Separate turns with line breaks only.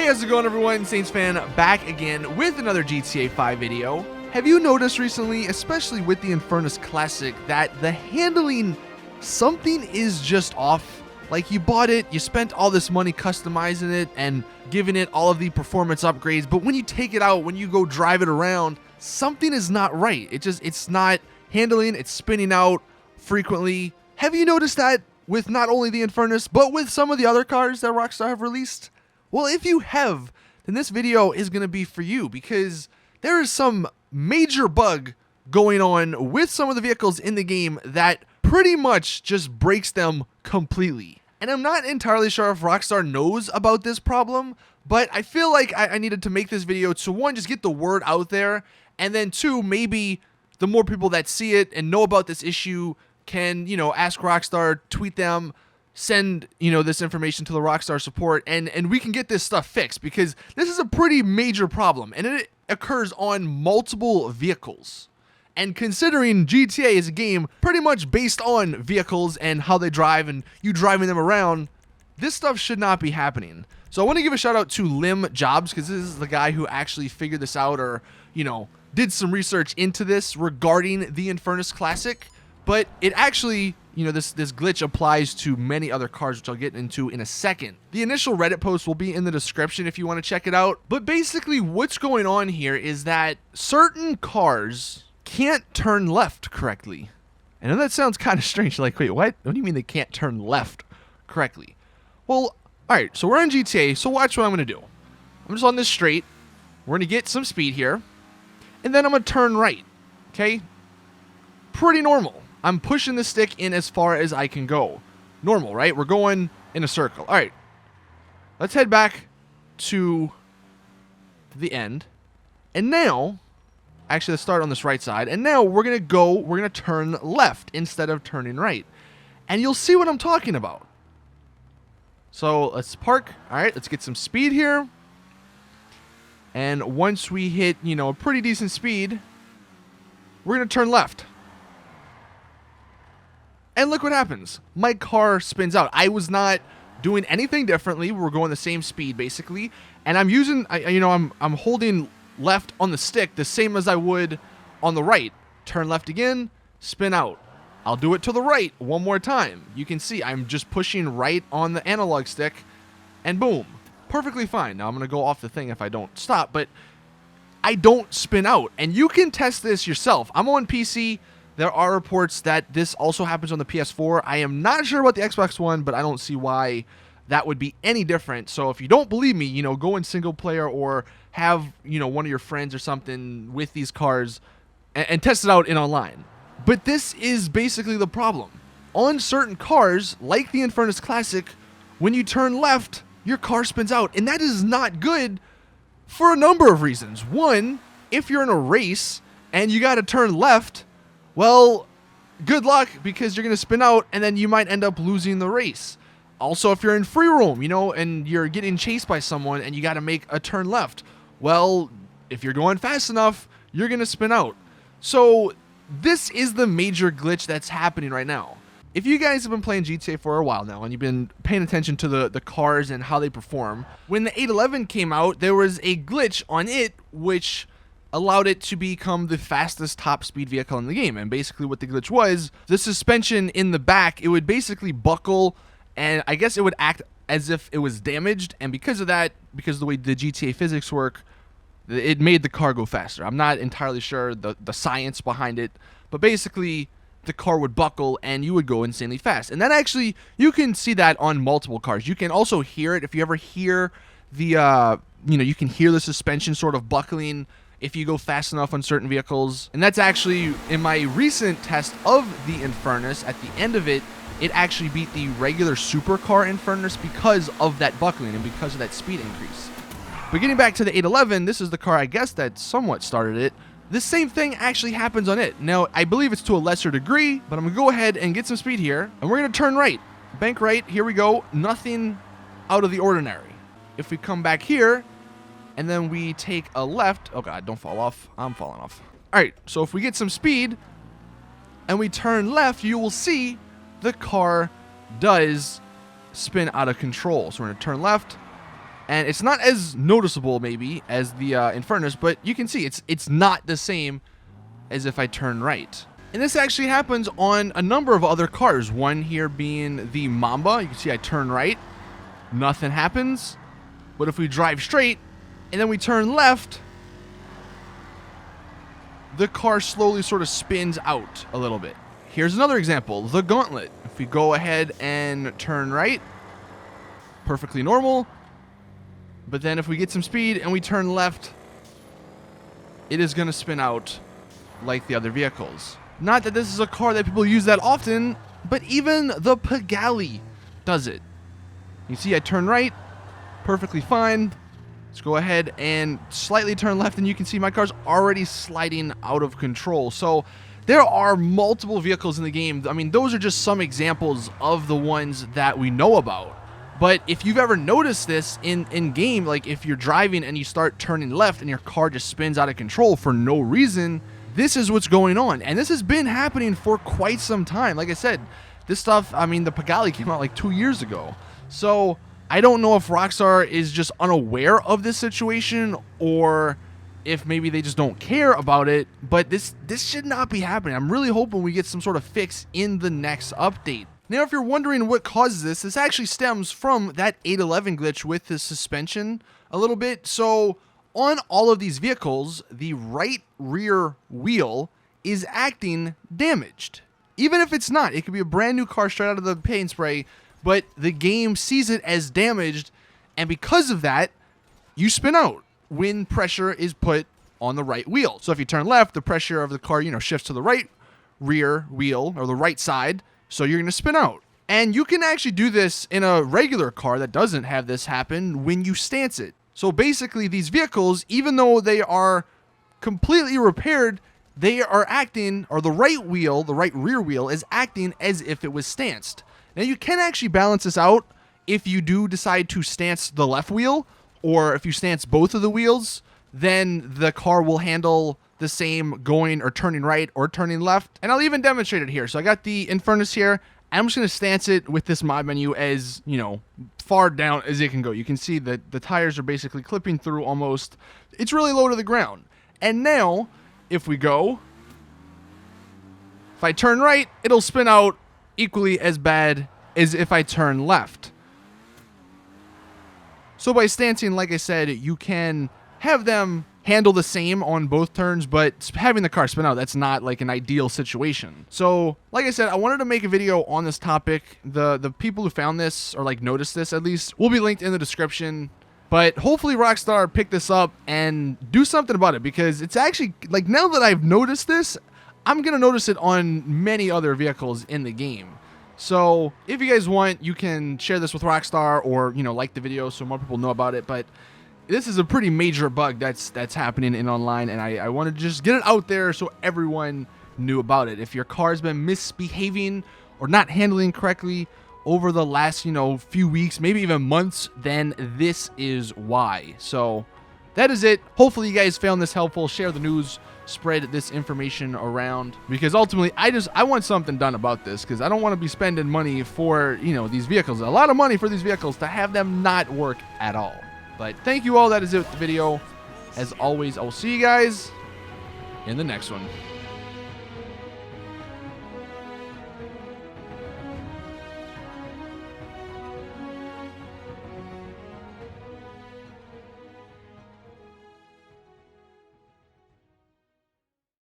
Hey, how's it going, everyone? Saintsfan back again with another GTA 5 video. Have you noticed recently, especially with the Infernus Classic, that the handling, something is just off? Like, you bought it, you spent all this money customizing it and giving it all of the performance upgrades, but when you take it out, when you go drive it around, something is not right. It's not handling, it's spinning out frequently. Have you noticed that with not only the Infernus, but with some of the other cars that Rockstar have released? Well, if you have, then this video is going to be for you, because there is some major bug going on with some of the vehicles in the game that pretty much just breaks them completely. And I'm not entirely sure if Rockstar knows about this problem, but I feel like I needed to make this video to, one, just get the word out there, and then two, maybe the more people that see it and know about this issue can, ask Rockstar, tweet them, send, this information to the Rockstar support, and we can get this stuff fixed, because this is a pretty major problem, and it occurs on multiple vehicles. And considering GTA is a game pretty much based on vehicles and how they drive and you driving them around, this stuff should not be happening. So I want to give a shout out to Lim Jobs, because this is the guy who actually figured this out, or, did some research into this regarding the Infernus Classic. But it actually, this glitch applies to many other cars, which I'll get into in a second. The initial Reddit post will be in the description if you want to check it out. But basically what's going on here is that certain cars can't turn left correctly. I know that sounds kind of strange. Like, wait, what? What do you mean they can't turn left correctly? Well, all right, so we're on GTA, so watch what I'm going to do. I'm just on this straight. We're going to get some speed here. And then I'm going to turn right, okay? Pretty normal. I'm pushing the stick in as far as I can go. Normal, right? We're going in a circle. All right. Let's head back to the end. And now, actually, let's start on this right side. And now we're going to turn left instead of turning right. And you'll see what I'm talking about. So let's park. All right, let's get some speed here. And once we hit, a pretty decent speed, we're going to turn left. And look what happens. My car spins out. I was not doing anything differently. We're going the same speed, basically. And I'm using, I'm holding left on the stick the same as I would on the right. Turn left again, spin out. I'll do it to the right one more time. You can see I'm just pushing right on the analog stick, and boom. Perfectly fine. Now I'm going to go off the thing if I don't stop, but I don't spin out. And you can test this yourself. I'm on PC. There are reports that this also happens on the PS4. I am not sure about the Xbox One, but I don't see why that would be any different. So if you don't believe me, go in single player or have, one of your friends or something with these cars and test it out in online. But this is basically the problem. On certain cars, like the Infernus Classic, when you turn left, your car spins out. And that is not good for a number of reasons. One, if you're in a race and you got to turn left, well, good luck, because you're going to spin out and then you might end up losing the race. Also, if you're in free roam, and you're getting chased by someone and you got to make a turn left, well, if you're going fast enough, you're going to spin out. So this is the major glitch that's happening right now. If you guys have been playing GTA for a while now and you've been paying attention to the cars and how they perform, when the 811 came out, there was a glitch on it which allowed it to become the fastest top speed vehicle in the game. And basically what the glitch was, the suspension in the back, it would basically buckle, and I guess it would act as if it was damaged. And because of that, because of the way the GTA physics work, it made the car go faster. I'm not entirely sure the science behind it, but basically the car would buckle and you would go insanely fast. And that actually, you can see that on multiple cars. You can also hear it. If you ever hear the, you can hear the suspension sort of buckling if you go fast enough on certain vehicles. And that's actually, in my recent test of the Infernus, at the end of it, it actually beat the regular supercar Infernus because of that buckling and because of that speed increase. But getting back to the 811, this is the car, I guess, that somewhat started it. This same thing actually happens on it. Now, I believe it's to a lesser degree, but I'm going to go ahead and get some speed here, and we're going to turn right. Bank right, here we go. Nothing out of the ordinary. If we come back here, and then we take a left. Oh, God, don't fall off. I'm falling off. All right, so if we get some speed and we turn left, you will see the car does spin out of control. So we're going to turn left, And it's not as noticeable maybe as the Infernus, but you can see it's not the same as if I turn right. And this actually happens on a number of other cars. One here being the Mamba. You can see I turn right, nothing happens. But if we drive straight and then we turn left, the car slowly sort of spins out a little bit. Here's another example, the Gauntlet. If we go ahead and turn right, perfectly normal. But then if we get some speed and we turn left, it is going to spin out like the other vehicles. Not that this is a car that people use that often, but even the Pagali does it. You see I turn right, perfectly fine. Let's go ahead and slightly turn left, and you can see my car's already sliding out of control. So there are multiple vehicles in the game. I mean, those are just some examples of the ones that we know about. But if you've ever noticed this in game, like if you're driving and you start turning left and your car just spins out of control for no reason, this is what's going on. And this has been happening for quite some time. Like I said, this stuff, I mean, the Pagali came out like 2 years ago. So I don't know if Rockstar is just unaware of this situation or if maybe they just don't care about it, but this should not be happening. I'm really hoping we get some sort of fix in the next update. Now, if you're wondering what causes this actually stems from that 811 glitch with the suspension a little bit. So on all of these vehicles, the right rear wheel is acting damaged. Even if it's not, it could be a brand new car straight out of the paint spray, but the game sees it as damaged, and because of that, you spin out when pressure is put on the right wheel. So if you turn left, the pressure of the car, shifts to the right rear wheel or the right side, so you're going to spin out. And you can actually do this in a regular car that doesn't have this happen when you stance it. So basically, these vehicles, even though they are completely repaired, they are acting, or the right wheel, the right rear wheel, is acting as if it was stanced. Now, you can actually balance this out if you do decide to stance the left wheel, or if you stance both of the wheels, then the car will handle the same going or turning right or turning left. And I'll even demonstrate it here. So I got the Infernus here. I'm just going to stance it with this mod menu as, far down as it can go. You can see that the tires are basically clipping through almost. It's really low to the ground. And now, if we go, if I turn right, it'll spin out equally as bad as if I turn left. So by stancing, like I said, you can have them handle the same on both turns, but having the car spin out, that's not like an ideal situation. So, like I said, I wanted to make a video on this topic. The people who found this, or like noticed this at least, will be linked in the description. But hopefully Rockstar pick this up and do something about it, because it's actually, like, now that I've noticed this, I'm going to notice it on many other vehicles in the game. So if you guys want, you can share this with Rockstar, or, like the video so more people know about it. But this is a pretty major bug that's happening in online, and I wanted to just get it out there so everyone knew about it. If your car's been misbehaving or not handling correctly over the last, few weeks, maybe even months, then this is why. So that is it. Hopefully you guys found this helpful. Share the news, spread this information around, because ultimately I want something done about this, because I don't want to be spending money for, these vehicles, a lot of money for these vehicles, to have them not work at all. But thank you all. That is it with the video. As always, I will see you guys in the next one.